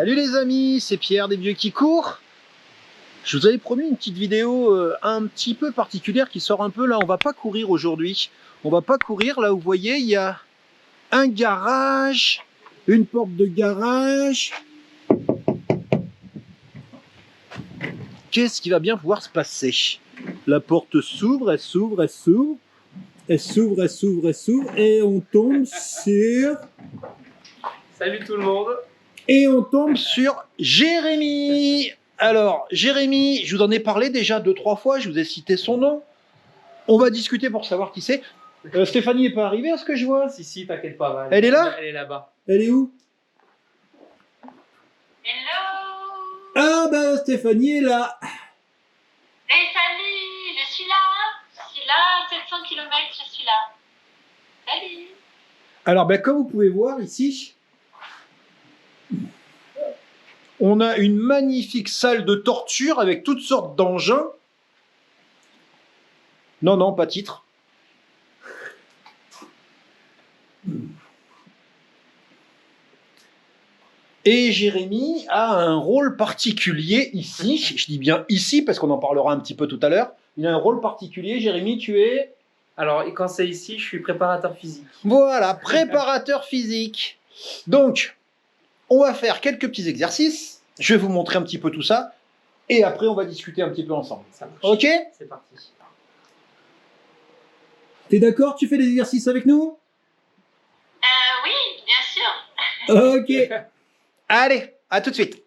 Salut les amis, c'est Pierre des Vieux qui courent. Je vous avais promis une petite vidéo un petit peu particulière qui sort un peu là. On va pas courir aujourd'hui. On va pas courir. Là, vous voyez, il y a un garage, une porte de garage. Qu'est-ce qui va bien pouvoir se passer? La porte s'ouvre, elle s'ouvre, elle s'ouvre. Elle s'ouvre, elle s'ouvre, elle s'ouvre. Et on tombe sur... Salut tout le monde. Et on tombe sur Jérémy. Alors, Jérémy, je vous en ai parlé déjà 2-3 fois, je vous ai cité son nom. On va discuter pour savoir qui c'est. Stéphanie n'est pas arrivée à ce que je vois. Si, t'inquiète pas. Elle est là? Elle est là-bas. Elle est où? Hello. Ah bah Stéphanie est là. Hey, salut, je suis là, 700 km, je suis là. Salut. Alors, ben, comme vous pouvez voir ici, on a une magnifique salle de torture avec toutes sortes d'engins. Non, pas titre. Et Jérémy a un rôle particulier ici. Je dis bien ici parce qu'on en parlera un petit peu tout à l'heure. Il a un rôle particulier. Jérémy, tu es... Alors, quand c'est ici, je suis préparateur physique. Voilà, préparateur physique. Donc, on va faire quelques petits exercices. Je vais vous montrer un petit peu tout ça. Et après, on va discuter un petit peu ensemble. Ça marche. Ok? C'est parti. T'es d'accord? Tu fais des exercices avec nous? Oui, bien sûr. Ok. Allez, à tout de suite.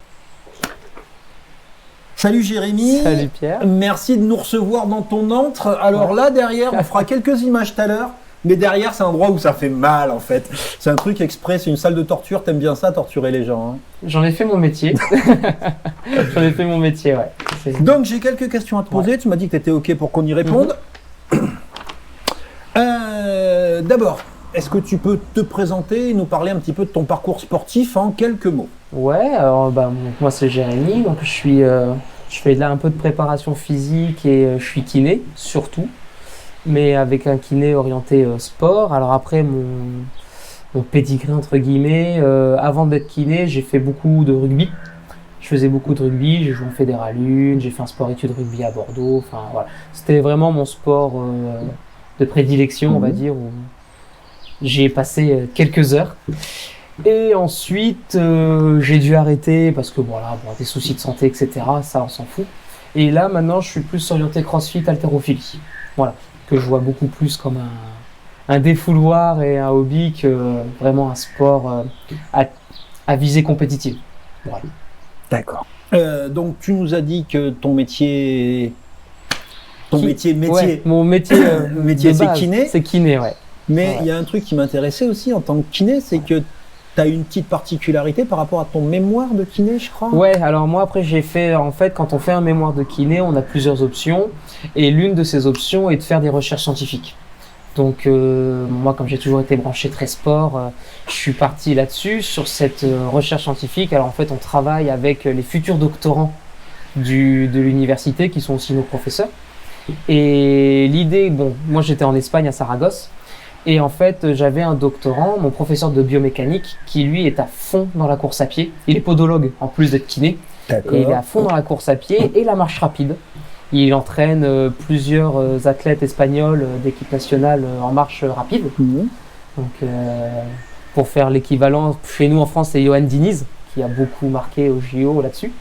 Salut Jérémy. Salut Pierre. Merci de nous recevoir dans ton antre. Alors là, derrière, on fera quelques images tout à l'heure. Mais derrière, c'est un endroit où ça fait mal, en fait. C'est un truc exprès, c'est une salle de torture. T'aimes bien ça, torturer les gens, hein? J'en ai fait mon métier. Ouais. Donc, j'ai quelques questions à te poser. Ouais. Tu m'as dit que tu étais OK pour qu'on y réponde. D'abord, est-ce que tu peux te présenter et nous parler un petit peu de ton parcours sportif en quelques mots? Ouais, alors moi c'est Jérémy, donc je fais là un peu de préparation physique et je suis kiné, surtout. Mais avec un kiné orienté sport. Alors après, mon pédigré, entre guillemets, avant d'être kiné, j'ai fait beaucoup de rugby. Je faisais beaucoup de rugby, j'ai joué en Fédéral 1, j'ai fait un sport-études rugby à Bordeaux. Enfin, voilà. C'était vraiment mon sport de prédilection, on va dire, où j'ai passé quelques heures. Et ensuite, j'ai dû arrêter parce que voilà, des soucis de santé, etc., ça, on s'en fout. Et là, maintenant, je suis plus orienté crossfit, haltérophilie. Voilà. Que je vois beaucoup plus comme un défouloir et un hobby que vraiment un sport à visée compétitive. Voilà. D'accord. Donc tu nous as dit que ton métier... Ouais, mon métier, métier c'est kiné. C'est kiné, ouais. Mais il y a un truc qui m'intéressait aussi en tant que kiné, c'est que tu as une petite particularité par rapport à ton mémoire de kiné, je crois. Ouais, alors moi après j'ai fait, en fait, quand on fait un mémoire de kiné, on a plusieurs options. Et l'une de ces options est de faire des recherches scientifiques. Donc moi, comme j'ai toujours été branché très sport, je suis parti là-dessus, sur cette recherche scientifique. Alors en fait, on travaille avec les futurs doctorants de l'université, qui sont aussi nos professeurs. Et l'idée, moi j'étais en Espagne, à Saragosse. Et en fait, j'avais un doctorant, mon professeur de biomécanique, qui lui est à fond dans la course à pied. Il est podologue, en plus d'être kiné. D'accord. Et il est à fond dans la course à pied et la marche rapide. Il entraîne plusieurs athlètes espagnols d'équipe nationale en marche rapide. Donc, pour faire l'équivalent, chez nous en France, c'est Johan Diniz, qui a beaucoup marqué au JO là-dessus.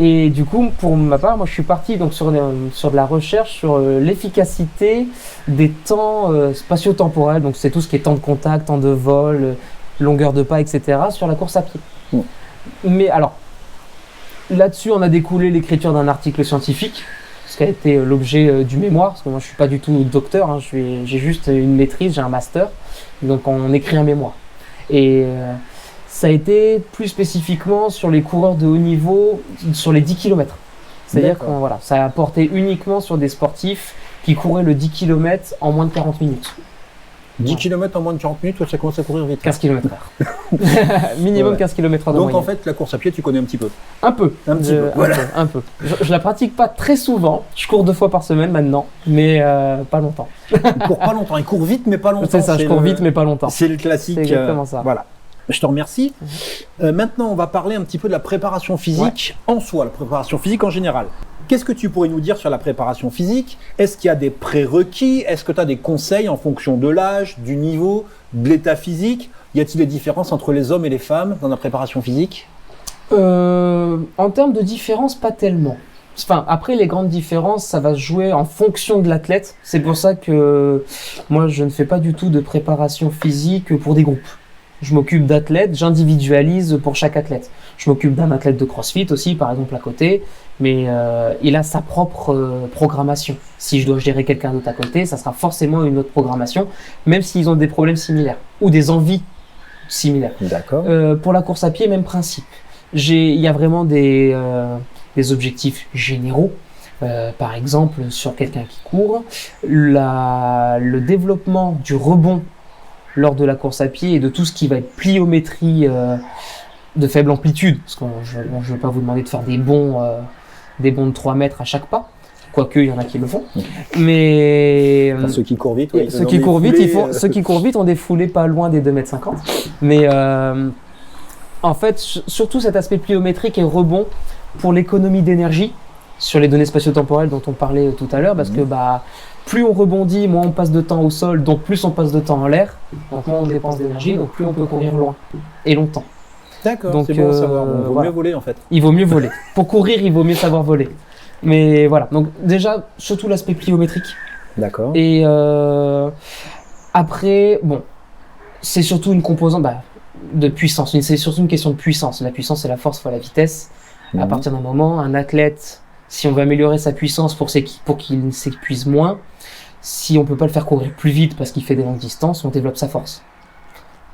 Et du coup, pour ma part, moi je suis parti donc sur de la recherche sur l'efficacité des temps spatio-temporels. Donc c'est tout ce qui est temps de contact, temps de vol, longueur de pas, etc. sur la course à pied. Mais alors, là-dessus, on a découlé l'écriture d'un article scientifique, ce qui a été l'objet du mémoire, parce que moi je suis pas du tout docteur, hein, j'ai juste une maîtrise, j'ai un master, donc on écrit un mémoire. Et ça a été plus spécifiquement sur les coureurs de haut niveau, sur les 10 km. C'est-à-dire que ça a porté uniquement sur des sportifs qui couraient le 10 km en moins de 40 minutes. 10 km en moins de 40 minutes, ça commence à courir vite. 15 km/h. Minimum 15 km/h. Donc en fait, la course à pied, tu connais un petit peu. Un peu. Un peu. Je la pratique pas très souvent. Je cours 2 fois par semaine maintenant, mais pas longtemps. Il court pas longtemps. Il court vite, mais pas longtemps. C'est ça, je cours vite, mais pas longtemps. C'est le classique. C'est exactement ça. Voilà. Je te remercie. Maintenant, on va parler un petit peu de la préparation physique en soi, la préparation physique en général. Qu'est-ce que tu pourrais nous dire sur la préparation physique? Est-ce qu'il y a des prérequis? Est-ce que tu as des conseils en fonction de l'âge, du niveau, de l'état physique? Y a-t-il des différences entre les hommes et les femmes dans la préparation physique? En termes de différence, pas tellement. Enfin, après, les grandes différences, ça va se jouer en fonction de l'athlète. C'est pour ça que moi, je ne fais pas du tout de préparation physique pour des groupes. Je m'occupe d'athlètes, j'individualise pour chaque athlète. Je m'occupe d'un athlète de CrossFit aussi, par exemple, à côté, mais il a sa propre programmation. Si je dois gérer quelqu'un d'autre à côté, ça sera forcément une autre programmation, même s'ils ont des problèmes similaires ou des envies similaires. D'accord. Pour la course à pied, même principe. Il y a vraiment des objectifs généraux. Par exemple, sur quelqu'un qui court, le développement du rebond lors de la course à pied et de tout ce qui va être pliométrie de faible amplitude, parce que je ne vais pas vous demander de faire des bonds de 3 mètres à chaque pas, quoique il y en a qui le font. Mais ceux qui courent vite, ceux qui courent vite ont des foulées pas loin des 2,50 m. Mais en fait, surtout cet aspect pliométrique et rebond pour l'économie d'énergie sur les données spatio-temporelles dont on parlait tout à l'heure, parce que plus on rebondit, moins on passe de temps au sol, donc plus on passe de temps en l'air, donc moins on dépense d'énergie, donc plus on peut courir loin et longtemps. D'accord, c'est bon à savoir. Il vaut mieux voler en fait. Il vaut mieux voler. Pour courir, il vaut mieux savoir voler. Mais voilà, donc déjà, surtout l'aspect pliométrique. D'accord. Et après, bon, c'est surtout une composante de puissance. C'est surtout une question de puissance. La puissance, c'est la force fois la vitesse. À partir d'un moment, un athlète, si on veut améliorer sa puissance pour qu'il ne s'épuise moins, si on peut pas le faire courir plus vite parce qu'il fait des longues distances, on développe sa force.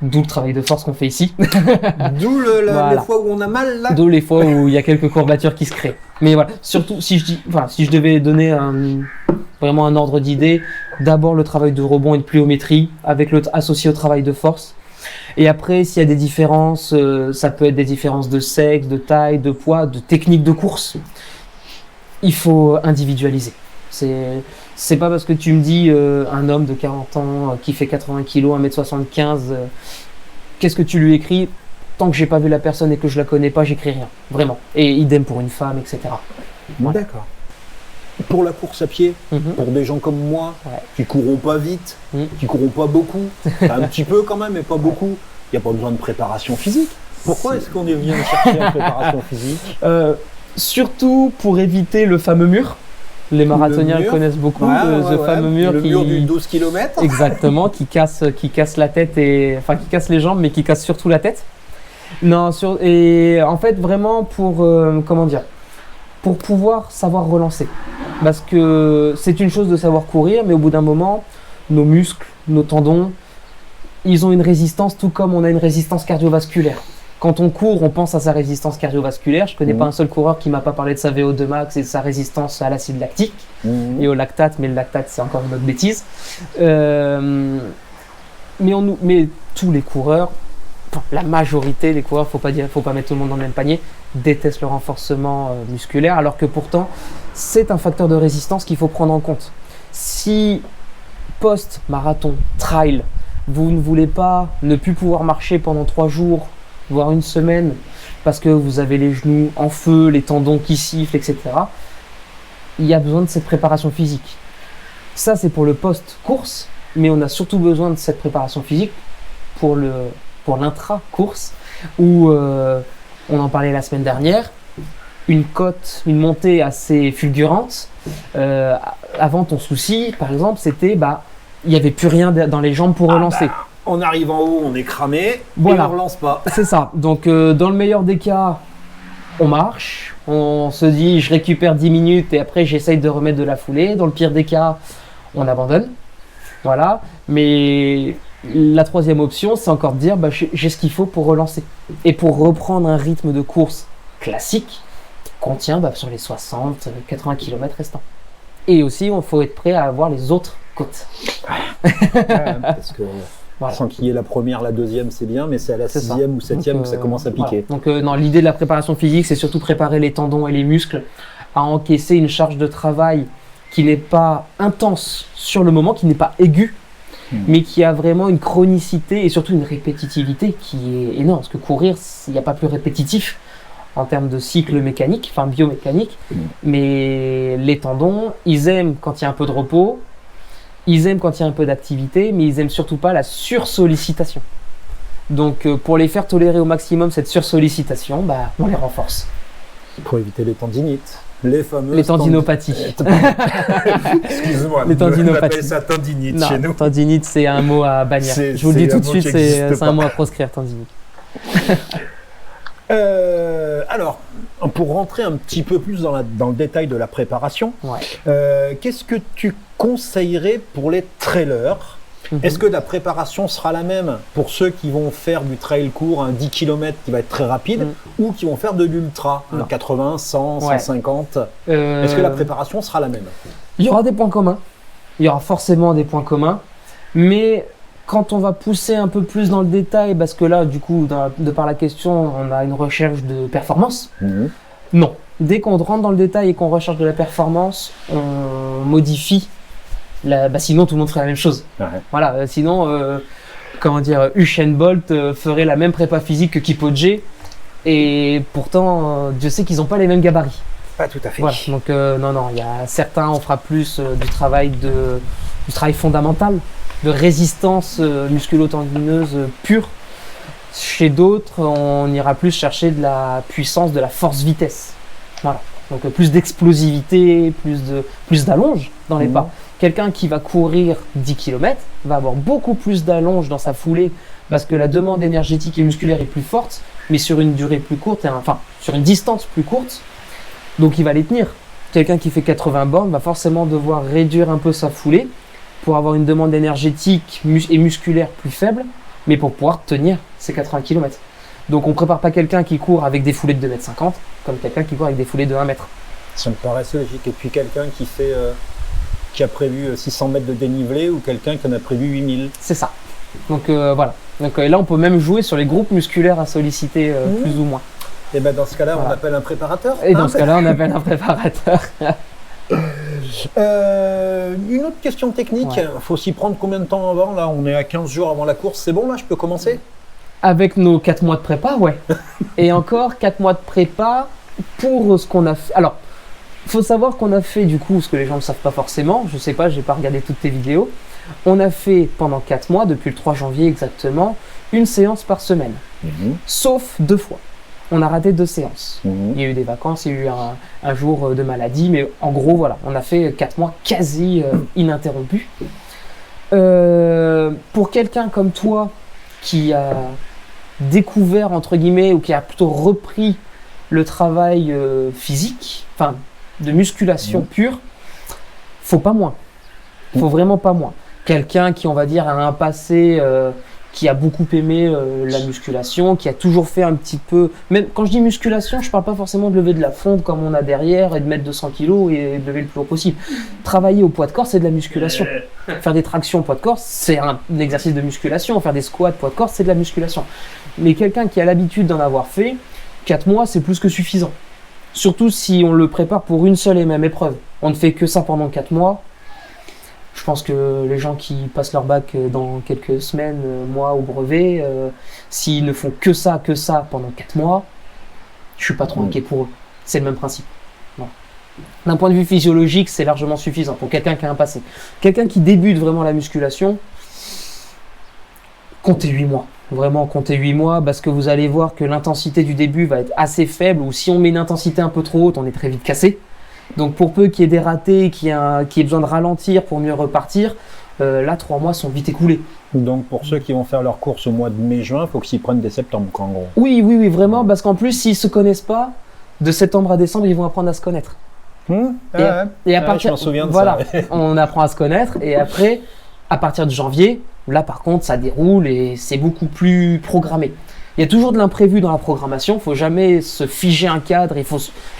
D'où le travail de force qu'on fait ici. D'où les fois où on a mal là. D'où les fois où il y a quelques courbatures qui se créent. Mais voilà, surtout si je devais donner vraiment un ordre d'idée, d'abord le travail de rebond et de pliométrie associé au travail de force. Et après, s'il y a des différences, ça peut être des différences de sexe, de taille, de poids, de technique de course. Il faut individualiser. C'est pas parce que tu me dis un homme de 40 ans qui fait 80 kg, 1m75, qu'est-ce que tu lui écris? Tant que j'ai pas vu la personne et que je la connais pas, j'écris rien. Vraiment. Et idem pour une femme, etc. Voilà. D'accord. Pour la course à pied, pour des gens comme moi, qui courront pas vite, qui courront pas beaucoup, un petit peu quand même, mais pas beaucoup, il n'y a pas besoin de préparation physique. Pourquoi est-ce qu'on est venu chercher la préparation physique? Surtout pour éviter le fameux mur. Les marathoniens le connaissent beaucoup, ce fameux mur le mur du 12 km. Exactement, qui casse la tête qui casse les jambes, mais qui casse surtout la tête. Et en fait, vraiment pour pouvoir savoir relancer. Parce que c'est une chose de savoir courir, mais au bout d'un moment, nos muscles, nos tendons, ils ont une résistance, tout comme on a une résistance cardiovasculaire. Quand on court, on pense à sa résistance cardiovasculaire. Je connais pas un seul coureur qui m'a pas parlé de sa VO2 max et de sa résistance à l'acide lactique et au lactate, mais le lactate c'est encore une autre bêtise. Mais tous les coureurs, la majorité des coureurs, faut pas mettre tout le monde dans le même panier, détestent le renforcement musculaire, alors que pourtant c'est un facteur de résistance qu'il faut prendre en compte. Si post-marathon, trail, vous ne voulez pas ne plus pouvoir marcher pendant 3 jours, voire une semaine, parce que vous avez les genoux en feu, les tendons qui sifflent, etc., il y a besoin de cette préparation physique. Ça, c'est pour le post-course, mais on a surtout besoin de cette préparation physique pour l'intra-course, où on en parlait la semaine dernière, une montée assez fulgurante. Avant, ton souci, par exemple, c'était il n'y avait plus rien dans les jambes pour relancer. On arrive en haut, on est cramé, voilà. Et on ne relance pas. C'est ça. Donc, dans le meilleur des cas, on marche, on se dit je récupère 10 minutes et après j'essaye de remettre de la foulée. Dans le pire des cas, on abandonne. Voilà. Mais la troisième option, c'est encore de dire j'ai ce qu'il faut pour relancer. Et pour reprendre un rythme de course classique qu'on tient sur les 60-80 km restants. Et aussi, il faut être prêt à avoir les autres côtes. Parce que sans qu'il y ait la première, la deuxième, c'est bien, mais c'est à la 6e ou 7e que ça commence à piquer. Voilà. Donc l'idée de la préparation physique, c'est surtout préparer les tendons et les muscles à encaisser une charge de travail qui n'est pas intense sur le moment, qui n'est pas aiguë, mais qui a vraiment une chronicité et surtout une répétitivité qui est énorme. Parce que courir, il n'y a pas plus répétitif en termes de cycle mécanique, enfin biomécanique, mais les tendons, ils aiment quand il y a un peu de repos, ils aiment quand il y a un peu d'activité, mais ils aiment surtout pas la sursollicitation. Donc pour les faire tolérer au maximum cette sursollicitation, bah, on les renforce. Pour éviter les tendinites. Les fameuses Les tendinopathies. Excuse-moi, Les tendinopathies. on appelle ça tendinite chez nous. Tendinite, c'est un mot à bannir. Je vous le dis tout de suite, c'est un mot à proscrire, tendinite. Alors, pour rentrer un petit peu plus dans le détail de la préparation, qu'est-ce que tu conseillerais pour les trailers? Est-ce que la préparation sera la même pour ceux qui vont faire du trail court, un 10 km qui va être très rapide, ou qui vont faire de l'ultra, un 80, 100, 150 Est-ce que la préparation sera la même? Il y aura des points communs. Il y aura forcément des points communs. Mais quand on va pousser un peu plus dans le détail, parce que là, du coup, de par la question, on a une recherche de performance. Non. Dès qu'on rentre dans le détail et qu'on recherche de la performance, on modifie. Sinon, tout le monde ferait la même chose. Voilà, sinon, comment dire, Usain Bolt ferait la même prépa physique que Kipchoge, et pourtant, Dieu sait qu'ils n'ont pas les mêmes gabarits. Pas tout à fait. Voilà, donc non, il y a certains, on fera plus du travail fondamental, de résistance musculo-tendineuse pure. Chez d'autres, on ira plus chercher de la puissance, de la force-vitesse. Voilà, donc plus d'explosivité, plus d'allonge dans les pas. Quelqu'un qui va courir 10 km va avoir beaucoup plus d'allonge dans sa foulée parce que la demande énergétique et musculaire est plus forte, mais sur une durée plus courte, sur une distance plus courte, donc il va les tenir. Quelqu'un qui fait 80 bornes va forcément devoir réduire un peu sa foulée pour avoir une demande énergétique et musculaire plus faible, mais pour pouvoir tenir ces 80 km. Donc on ne prépare pas quelqu'un qui court avec des foulées de 2,50 m comme quelqu'un qui court avec des foulées de 1 m. Ça me paraît logique. Et puis quelqu'un qui a prévu 600 mètres de dénivelé ou quelqu'un qui en a prévu 8000. C'est ça. Donc voilà. Donc là, on peut même jouer sur les groupes musculaires à solliciter plus ou moins. Et ben dans ce cas-là, on appelle un préparateur. Et dans ce cas-là, on appelle un préparateur. Une autre question technique. Faut s'y prendre combien de temps avant? Là, on est à 15 jours avant la course. C'est bon, là, je peux commencer? Avec nos 4 mois de prépa, ouais. Et encore 4 mois de prépa pour ce qu'on a fait. Alors, il faut savoir qu'on a fait, du coup, ce que les gens ne savent pas forcément, je sais pas, j'ai pas regardé toutes tes vidéos, on a fait pendant 4 mois, depuis le 3 janvier exactement, une séance par semaine. Sauf 2 fois. On a raté 2 séances. Il y a eu des vacances, il y a eu un jour de maladie, mais en gros, voilà, on a fait 4 mois quasi ininterrompus. Pour quelqu'un comme toi, qui a découvert, entre guillemets, ou qui a plutôt repris le travail physique, enfin, de musculation pure, faut pas moins. Faut vraiment pas moins. Quelqu'un qui, on va dire, a un passé qui a beaucoup aimé la musculation, qui a toujours fait un petit peu... Même quand je dis musculation, je parle pas forcément de lever de la fonte comme on a derrière et de mettre 200 kg et de lever le plus haut possible. Travailler au poids de corps, c'est de la musculation. Faire des tractions au poids de corps, c'est un exercice de musculation. Faire des squats poids de corps, c'est de la musculation. Mais quelqu'un qui a l'habitude d'en avoir fait, 4 mois, c'est plus que suffisant. Surtout si on le prépare pour une seule et même épreuve. On ne fait que ça pendant 4 mois. Je pense que les gens qui passent leur bac dans quelques semaines, mois au brevet, s'ils ne font que ça pendant 4 mois, je suis pas trop inquiet pour eux. C'est le même principe. Voilà. D'un point de vue physiologique, c'est largement suffisant pour quelqu'un qui a un passé. Quelqu'un qui débute vraiment la musculation, comptez 8 mois. Vraiment, comptez 8 mois parce que vous allez voir que l'intensité du début va être assez faible ou si on met une intensité un peu trop haute, on est très vite cassé. Donc pour peu qu'il y ait des ratés, qu'il y ait besoin de ralentir pour mieux repartir, là 3 mois sont vite écoulés. Donc pour ceux qui vont faire leur course au mois de mai-juin, il faut qu'ils s'y prennent dès septembre, en gros. Oui, vraiment, parce qu'en plus, s'ils ne se connaissent pas, de septembre à décembre, ils vont apprendre à se connaître. Et à partir, je m'en souviens de voilà, ça. on apprend à se connaître et après, à partir de janvier, là par contre, ça déroule et c'est beaucoup plus programmé. Il y a toujours de l'imprévu dans la programmation, il ne faut jamais se figer un cadre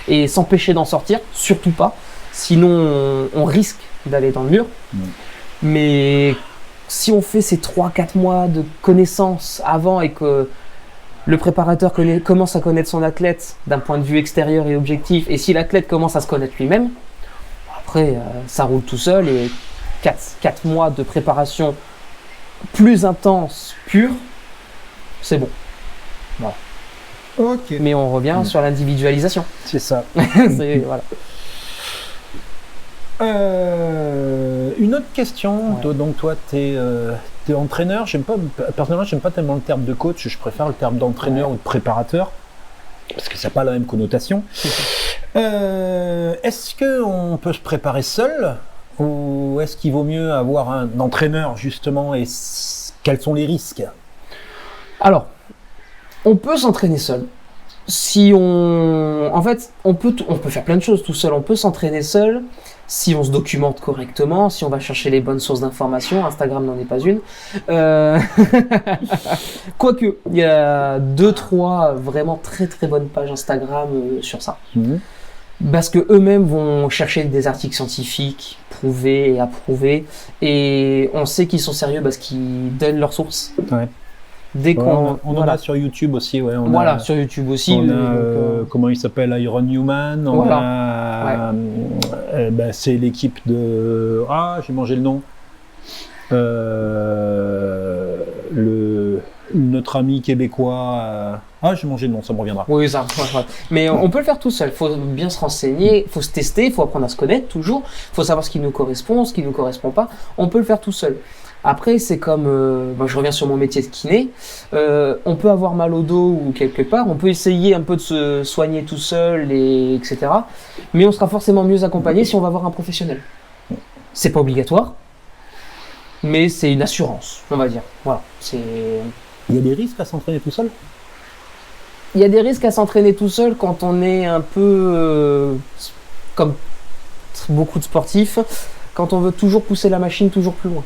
et s'empêcher d'en sortir, surtout pas, sinon on risque d'aller dans le mur. Mais si on fait ces 3-4 mois de connaissances avant et que le préparateur commence à connaître son athlète d'un point de vue extérieur et objectif, et si l'athlète commence à se connaître lui-même, après ça roule tout seul et 4 mois de préparation plus intense, pur, c'est bon. Ok. Mais on revient sur l'individualisation. C'est ça. Voilà. Une autre question. Ouais. Donc toi, t'es entraîneur. Personnellement, j'aime pas tellement le terme de coach. Je préfère le terme d'entraîneur ou de préparateur parce que ça n'a pas la même connotation. Est-ce qu'on peut se préparer seul ou est-ce qu'il vaut mieux avoir un entraîneur justement et quels sont les risques? Alors, on peut s'entraîner seul. En fait, on peut faire plein de choses tout seul. On peut s'entraîner seul si on se documente correctement, si on va chercher les bonnes sources d'informations. Instagram n'en est pas une. Quoique, il y a 2-3 vraiment très très bonnes pages Instagram sur ça. Parce que eux-mêmes vont chercher des articles scientifiques prouvés et approuvés. Et on sait qu'ils sont sérieux parce qu'ils donnent leurs sources. Ouais. Dès qu'on on en a sur YouTube aussi, ouais. Sur YouTube aussi. On a, comment il s'appelle, Iron Human. C'est l'équipe de. Ah, j'ai mangé le nom. Notre ami québécois. Ah, j'ai mangé le nom, ça me reviendra. Oui, ça. Mais on peut le faire tout seul. Il faut bien se renseigner, il faut se tester, il faut apprendre à se connaître toujours. Il faut savoir ce qui nous correspond, ce qui ne nous correspond pas. On peut le faire tout seul. Après, c'est comme, je reviens sur mon métier de kiné, on peut avoir mal au dos ou quelque part, on peut essayer un peu de se soigner tout seul, etc. Mais on sera forcément mieux accompagné si on va voir un professionnel. C'est pas obligatoire, mais c'est une assurance, on va dire. Voilà, Il y a des risques à s'entraîner tout seul? Il y a des risques à s'entraîner tout seul quand on est un peu, comme beaucoup de sportifs, quand on veut toujours pousser la machine toujours plus loin.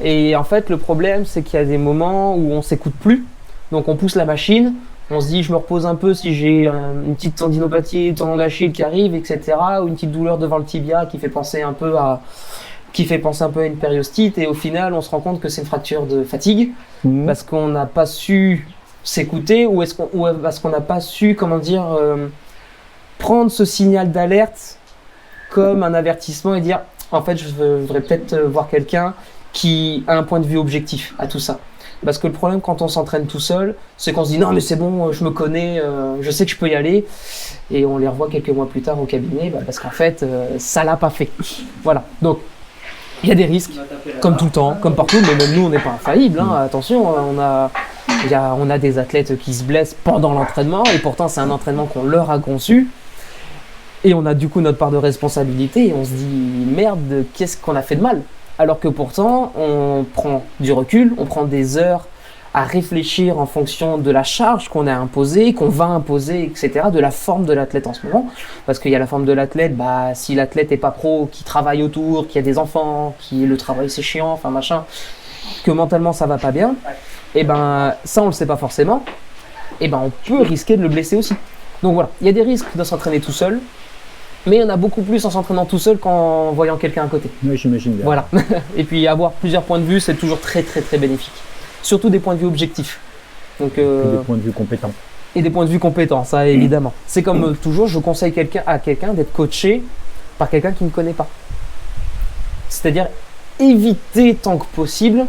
Et en fait, le problème, c'est qu'il y a des moments où on s'écoute plus. Donc, on pousse la machine. On se dit, je me repose un peu si j'ai une petite tendinopathie, tendon d'Achille qui arrive, etc. Ou une petite douleur devant le tibia qui fait penser un peu à une périostite. Et au final, on se rend compte que c'est une fracture de fatigue parce qu'on n'a pas su s'écouter ou parce qu'on n'a pas su, prendre ce signal d'alerte comme un avertissement et dire, en fait, je voudrais peut-être voir quelqu'un qui a un point de vue objectif à tout ça. Parce que le problème quand on s'entraîne tout seul, c'est qu'on se dit non mais c'est bon, je me connais, je sais que je peux y aller. Et on les revoit quelques mois plus tard au cabinet parce qu'en fait, ça l'a pas fait. Voilà. Donc, il y a des risques, comme tout le temps, comme partout, mais même nous on n'est pas infaillible. Attention, on a des athlètes qui se blessent pendant l'entraînement et pourtant c'est un entraînement qu'on leur a conçu. Et on a du coup notre part de responsabilité et on se dit merde, qu'est-ce qu'on a fait de mal? Alors que pourtant, on prend du recul, on prend des heures à réfléchir en fonction de la charge qu'on a imposée, qu'on va imposer, etc., de la forme de l'athlète en ce moment. Parce qu'il y a la forme de l'athlète, si l'athlète n'est pas pro, qui travaille autour, qui a des enfants, qui le travail c'est chiant, que mentalement ça va pas bien, et ça on le sait pas forcément, on peut risquer de le blesser aussi. Donc voilà, il y a des risques de s'entraîner tout seul. Mais il y en a beaucoup plus en s'entraînant tout seul qu'en voyant quelqu'un à côté. Oui, j'imagine bien. Voilà. Et puis avoir plusieurs points de vue, c'est toujours très très très bénéfique. Surtout des points de vue objectifs. Donc, des points de vue compétents. Et des points de vue compétents, ça évidemment. C'est comme toujours, je conseille à quelqu'un d'être coaché par quelqu'un qui ne connaît pas. C'est-à-dire éviter tant que possible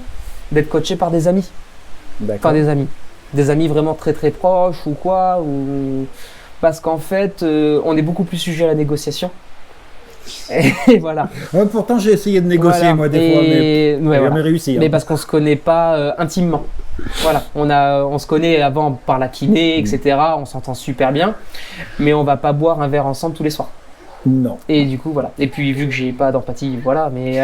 d'être coaché par des amis. D'accord. Par des amis. Des amis vraiment très très proches ou quoi. Parce qu'en fait, on est beaucoup plus sujet à la négociation. Et voilà. Pourtant, j'ai essayé de négocier, moi, des fois, mais jamais réussi. Mais parce qu'on ne se connaît pas intimement. Voilà. On se connaît avant par la kiné, etc. On s'entend super bien. Mais on ne va pas boire un verre ensemble tous les soirs. Non. Et du coup, voilà. Et puis, vu que j'ai pas d'empathie, voilà, mais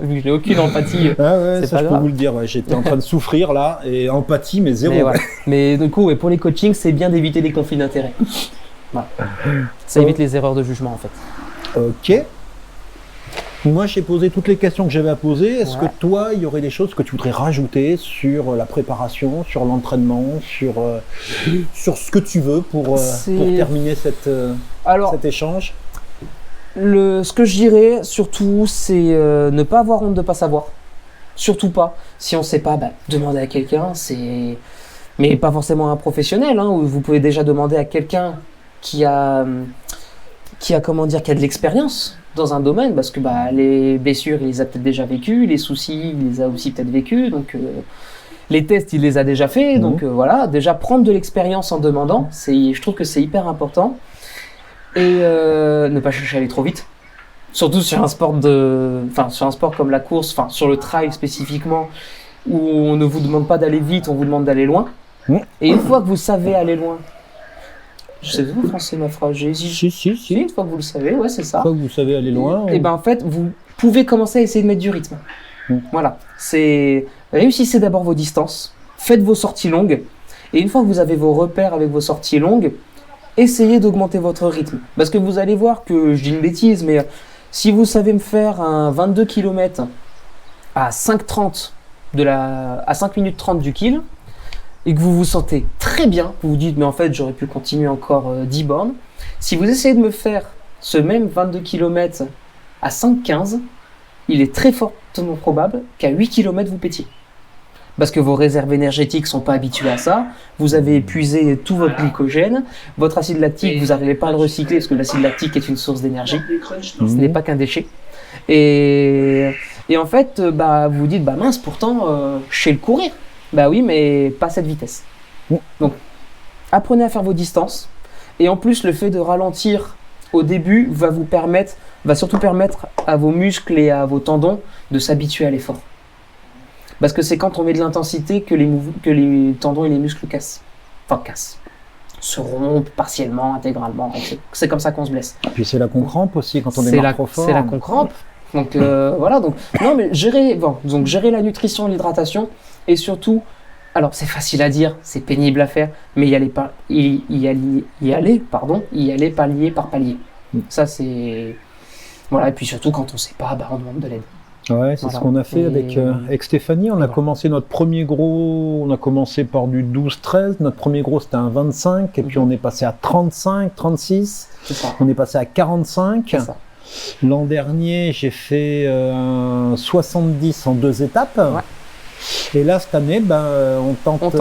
vu que j'ai aucune empathie, c'est ça pas grave. Je peux vous le dire, j'étais en train de souffrir là, et empathie, mais zéro. Mais, voilà. Mais du coup, pour les coachings, c'est bien d'éviter les conflits d'intérêts. Voilà. Ça évite les erreurs de jugement, en fait. Ok. Moi, j'ai posé toutes les questions que j'avais à poser. Est-ce que toi, il y aurait des choses que tu voudrais rajouter sur la préparation, sur l'entraînement, sur ce que tu veux pour terminer cet échange? Ce que je dirais surtout, c'est ne pas avoir honte de ne pas savoir. Surtout pas. Si on ne sait pas, demander à quelqu'un, mais pas forcément un professionnel. Vous pouvez déjà demander à quelqu'un qui a qui a comment dire, qui a de l'expérience dans un domaine, parce que bah, les blessures, il les a peut-être déjà vécues, les soucis, il les a aussi peut-être vécus, donc les tests, il les a déjà faits, donc voilà, déjà prendre de l'expérience en demandant, je trouve que c'est hyper important, et ne pas chercher à aller trop vite. Surtout sur un sport sur un sport comme la course, enfin sur le trail spécifiquement, où on ne vous demande pas d'aller vite, on vous demande d'aller loin. Et une fois que vous savez aller loin, je sais pas français ma phrase, j'ai hésité. Si. Une fois que vous le savez, ouais c'est ça. Une fois que vous savez aller loin. Et ben en fait, vous pouvez commencer à essayer de mettre du rythme. Voilà, réussissez d'abord vos distances, faites vos sorties longues, et une fois que vous avez vos repères avec vos sorties longues, essayez d'augmenter votre rythme. Parce que vous allez voir que, je dis une bêtise, mais si vous savez me faire un 22 km à 5,30 à 5 minutes 30 du kill, et que vous vous sentez très bien, vous vous dites mais en fait j'aurais pu continuer encore 10 bornes, si vous essayez de me faire ce même 22 km à 5,15, il est très fortement probable qu'à 8 km vous pétiez. Parce que vos réserves énergétiques ne sont pas habituées à ça, vous avez épuisé tout votre glycogène, votre acide lactique, vous n'arrivez pas à le recycler parce que l'acide lactique est une source d'énergie, ce n'est pas qu'un déchet. Et en fait, bah, vous vous dites, bah mince, pourtant, je sais le courir. Bah oui, mais pas cette vitesse. Donc, apprenez à faire vos distances. Et en plus, le fait de ralentir au début va surtout permettre à vos muscles et à vos tendons de s'habituer à l'effort. Parce que c'est quand on met de l'intensité que les tendons et les muscles cassent. Enfin, cassent. Se rompent partiellement, intégralement. C'est comme ça qu'on se blesse. Et puis c'est là qu'on crampe aussi quand on démarre trop fort. C'est là qu'on crampe. Donc voilà. Donc, non, mais gérer la nutrition et l'hydratation. Et surtout, alors c'est facile à dire, c'est pénible à faire, mais y aller palier par palier. Ça c'est... Voilà, et puis surtout quand on ne sait pas, bah, on demande de l'aide. Ouais, c'est ce qu'on a fait avec Stéphanie. On a commencé notre premier gros, on a commencé par du 12-13. Notre premier gros, c'était un 25. Et puis on est passé à 35, 36. On est passé à 45. L'an dernier, j'ai fait un 70 en 2 étapes. Ouais. Et là, cette année, on tente.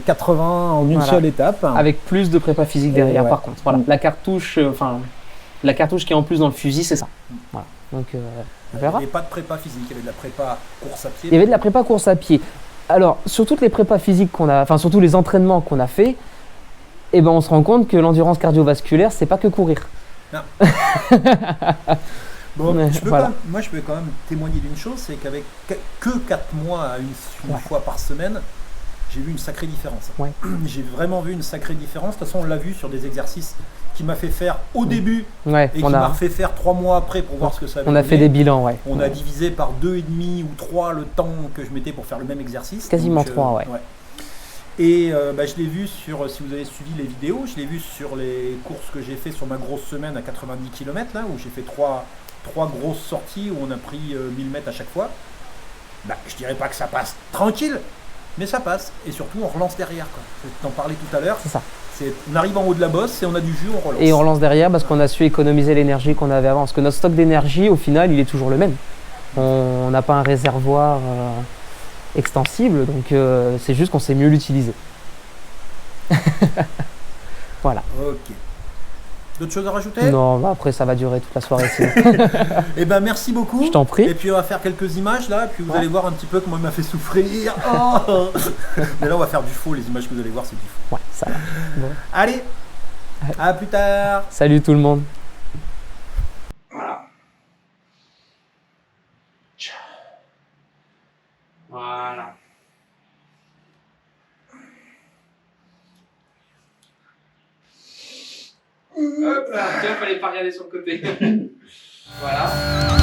80 en une seule étape. Avec plus de prépa physique derrière, par contre. Voilà. La cartouche qui est en plus dans le fusil, c'est ça. Voilà. Donc, on verra. Il n'y avait pas de prépa physique, il y avait de la prépa course à pied. Il y avait de la prépa course à pied. Alors, sur toutes les prépas physiques sur tous les entraînements qu'on a fait, on se rend compte que l'endurance cardiovasculaire, c'est pas que courir. Non. Bon, moi, je peux quand même témoigner d'une chose, c'est qu'avec que 4 mois à une fois par semaine, j'ai vu une sacrée différence. Ouais. J'ai vraiment vu une sacrée différence. De toute façon, on l'a vu sur des exercices qui m'a fait faire au début et qui m'a refait faire 3 mois après pour voir ce que ça avait donné. On a fait des bilans, On a divisé par 2,5 ou 3 le temps que je mettais pour faire le même exercice. Quasiment 3, Et je l'ai vu si vous avez suivi les vidéos, je l'ai vu sur les courses que j'ai fait sur ma grosse semaine à 90 km, là, où j'ai fait 3 grosses sorties, où on a pris 1000 mètres à chaque fois. Je dirais pas que ça passe tranquille, mais ça passe. Et surtout, on relance derrière. Je t'en parlais tout à l'heure. C'est ça. On arrive en haut de la bosse et on a du jus, on relance. Et on relance derrière parce qu'on a su économiser l'énergie qu'on avait avant. Parce que notre stock d'énergie, au final, il est toujours le même. On n'a pas un réservoir extensible, donc c'est juste qu'on sait mieux l'utiliser. Voilà. Ok. D'autres choses à rajouter? Non, après ça va durer toute la soirée. Eh ben merci beaucoup. Je t'en prie. Et puis on va faire quelques images là, puis vous allez voir un petit peu comment il m'a fait souffrir. Oh mais là on va faire du faux, les images que vous allez voir c'est du faux. Ouais, ça va. Bon. Allez, à plus tard. Salut tout le monde. Voilà. Hop là, tiens, fallait pas regarder sur le côté. Voilà.